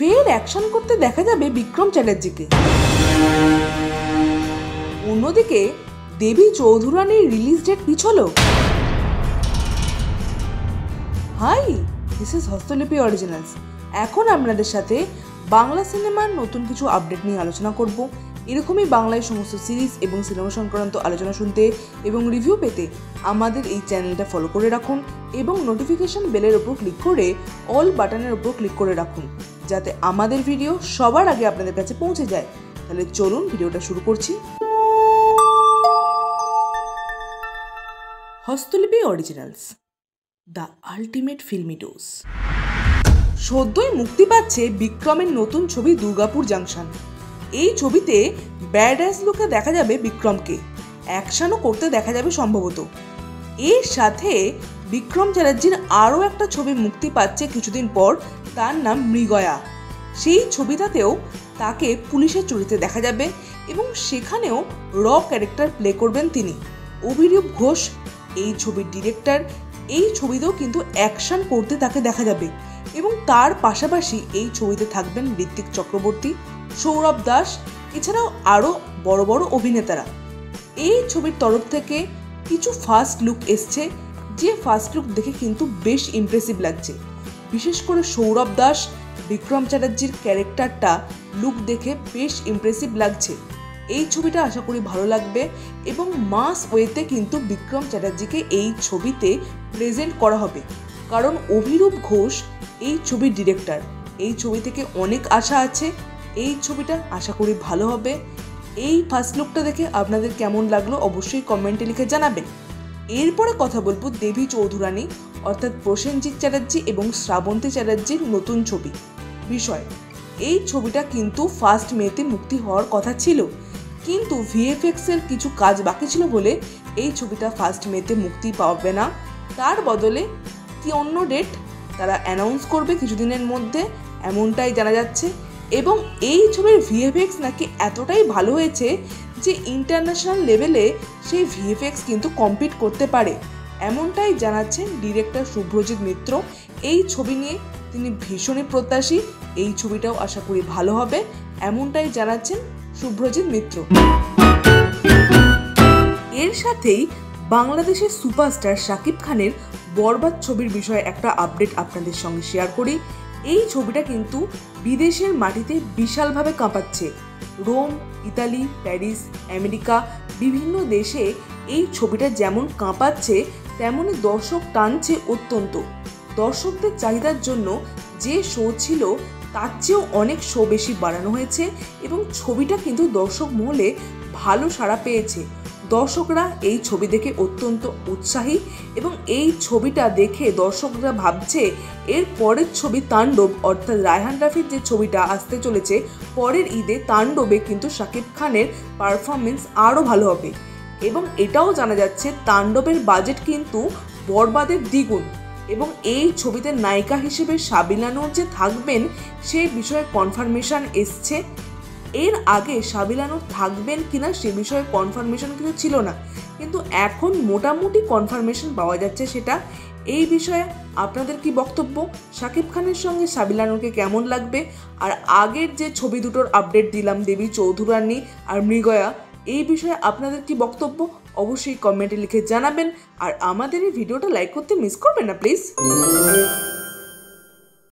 ফের অ্যাকশন করতে দেখা যাবে বিক্রম চ্যাটার্জিকে। অন্যদিকে দেবী চৌধুরানীর রিলিজ ডেট পিছলো। Hi, this is Hastolipi originals. এখন আপনাদের সাথে বাংলা সিনেমার নতুন কিছু আপডেট নিয়ে আলোচনা করব। এরকমই বাংলায় সমস্ত সিরিজ এবং সিনেমা সংক্রান্ত আলোচনা শুনতে এবং রিভিউ পেতে আমাদের এই চ্যানেলটা ফলো করে রাখুন এবং নোটিফিকেশন বেলের ওপর ক্লিক করে অল বাটনের ওপর ক্লিক করে রাখুন, যাতে আমাদের ভিডিও সবার আগে আপনাদের কাছে পৌঁছে যায়। তাহলে চলুন ভিডিওটা শুরু করছি। Hastolipi originals, the ultimate filmy dose. সদ্যই মুক্তি পাচ্ছে বিক্রমের নতুন ছবি দুর্গাপুর জাংশন। এই ছবিতে ব্যাডাস লুকে দেখা যাবে বিক্রমকে, অ্যাকশনও করতে দেখা যাবে সম্ভবত। এর সাথে বিক্রম চ্যাটার্জির আরও একটা ছবি মুক্তি পাচ্ছে কিছুদিন পর, তার নাম মৃগয়া। সেই ছবিটাতেও তাকে পুলিশের চরিত্রে দেখা যাবে এবং সেখানেও র ক্যারেক্টার প্লে করবেন তিনি। অভিরূপ ঘোষ এই ছবির ডিরেক্টর। এই ছবিতেও কিন্তু অ্যাকশন করতে তাকে দেখা যাবে এবং তার পাশাপাশি এই ছবিতে থাকবেন ঋত্বিক চক্রবর্তী, সৌরভ দাস, এছাড়াও আরও বড় বড় অভিনেতারা। এই ছবির তরফ থেকে কিছু ফার্স্ট লুক এসছে, যে ফার্স্ট লুক দেখে কিন্তু বেশ ইমপ্রেসিভ লাগছে। বিশেষ করে সৌরভ দাস, বিক্রম চ্যাটার্জির ক্যারেক্টারটা লুক দেখে বেশ ইমপ্রেসিভ লাগছে। এই ছবিটা আশা করি ভালো লাগবে এবং মাস ওয়েতে কিন্তু বিক্রম চ্যাটার্জিকে এই ছবিতে প্রেজেন্ট করা হবে, কারণ অভিরূপ ঘোষ এই ছবির ডিরেক্টর। এই ছবি থেকে অনেক আশা আছে, এই ছবিটা আশা করি ভালো হবে। এই ফার্স্ট লুকটা দেখে আপনাদের কেমন লাগলো অবশ্যই কমেন্টে লিখে জানাবেন। এরপরে কথা বলবো দেবী চৌধুরানী অর্থাৎ প্রসেনজিৎ চ্যাটার্জি এবং শ্রাবন্তী চ্যাটার্জির নতুন ছবি বিষয়। এই ছবিটা কিন্তু 1 মেতে মুক্তি হওয়ার কথা ছিল, কিন্তু ভিএফএক্স এর কিছু কাজ বাকি ছিল বলে এই ছবিটা 1 মেতে মুক্তি পাবে না। তার বদলে কি অন্য ডেট তারা অ্যানাউন্স করবে কিছুদিনের মধ্যে, এমনটাই জানা যাচ্ছে। এবং এই ছবির ভিএফএক্স নাকি এতটাই ভালো হয়েছে যে ইন্টারন্যাশনাল লেভেলে সেই ভিএফএক্স কিন্তু কম্পিট করতে পারে, এমনটাই জানাচ্ছেন ডিরেক্টর শুভ্রজিৎ মিত্র। এই ছবি নিয়ে তিনি ভীষণই প্রত্যাশী, এই ছবিটাও আশা করি ভালো হবে, এমনটাই জানাচ্ছেন শুভ্রজিৎ মিত্র। এর সাথেই বাংলাদেশের সুপারস্টার শাকিব খানের বরবাদ ছবির বিষয়ে একটা আপডেট আপনাদের সঙ্গে শেয়ার করি। এই ছবিটা কিন্তু বিদেশের মাটিতে বিশালভাবে কাঁপাচ্ছে। রোম, ইতালি, প্যারিস, আমেরিকা বিভিন্ন দেশে এই ছবিটা যেমন কাঁপাচ্ছে তেমনই দর্শক টানছে অত্যন্ত। দর্শকদের চাহিদার জন্য যে শো ছিল তার চেয়েও অনেক শো বেশি বাড়ানো হয়েছে এবং ছবিটা কিন্তু দর্শক মহলে ভালো সাড়া পেয়েছে। দর্শকরা এই ছবি দেখে অত্যন্ত উৎসাহী এবং এই ছবিটা দেখে দর্শকরা ভাবছে এর পরের ছবি তাণ্ডব অর্থাৎ রায়হান রাফির যে ছবিটা আসতে চলেছে পরের ঈদে, তাণ্ডবে কিন্তু শাকিব খানের পারফরমেন্স আরও ভালো হবে। এবং এটাও জানা যাচ্ছে তাণ্ডবের বাজেট কিন্তু বরবাদের দ্বিগুণ এবং এই ছবিতে নায়িকা হিসেবে সাবিলা নূর যে থাকবেন সেই বিষয়ে কনফার্মেশন এসছে। এর আগে সাবিলা নূর থাকবেন কিনা সে বিষয়ে কনফার্মেশন কিছু ছিল না, কিন্তু এখন মোটামুটি কনফার্মেশন পাওয়া যাচ্ছে সেটা। এই বিষয়ে আপনাদের কি বক্তব্য? শাকিব খানের সঙ্গে সাবিলা নূরকে কেমন লাগবে? আর আগের যে ছবি দুটোর আপডেট দিলাম দেবী চৌধুরানী আর মৃগয়া, এই বিষয়ে আপনাদের কি বক্তব্য অবশ্যই কমেন্টে লিখে জানাবেন। আর আমাদের এই ভিডিওটা লাইক করতে মিস করবেন না প্লিজ।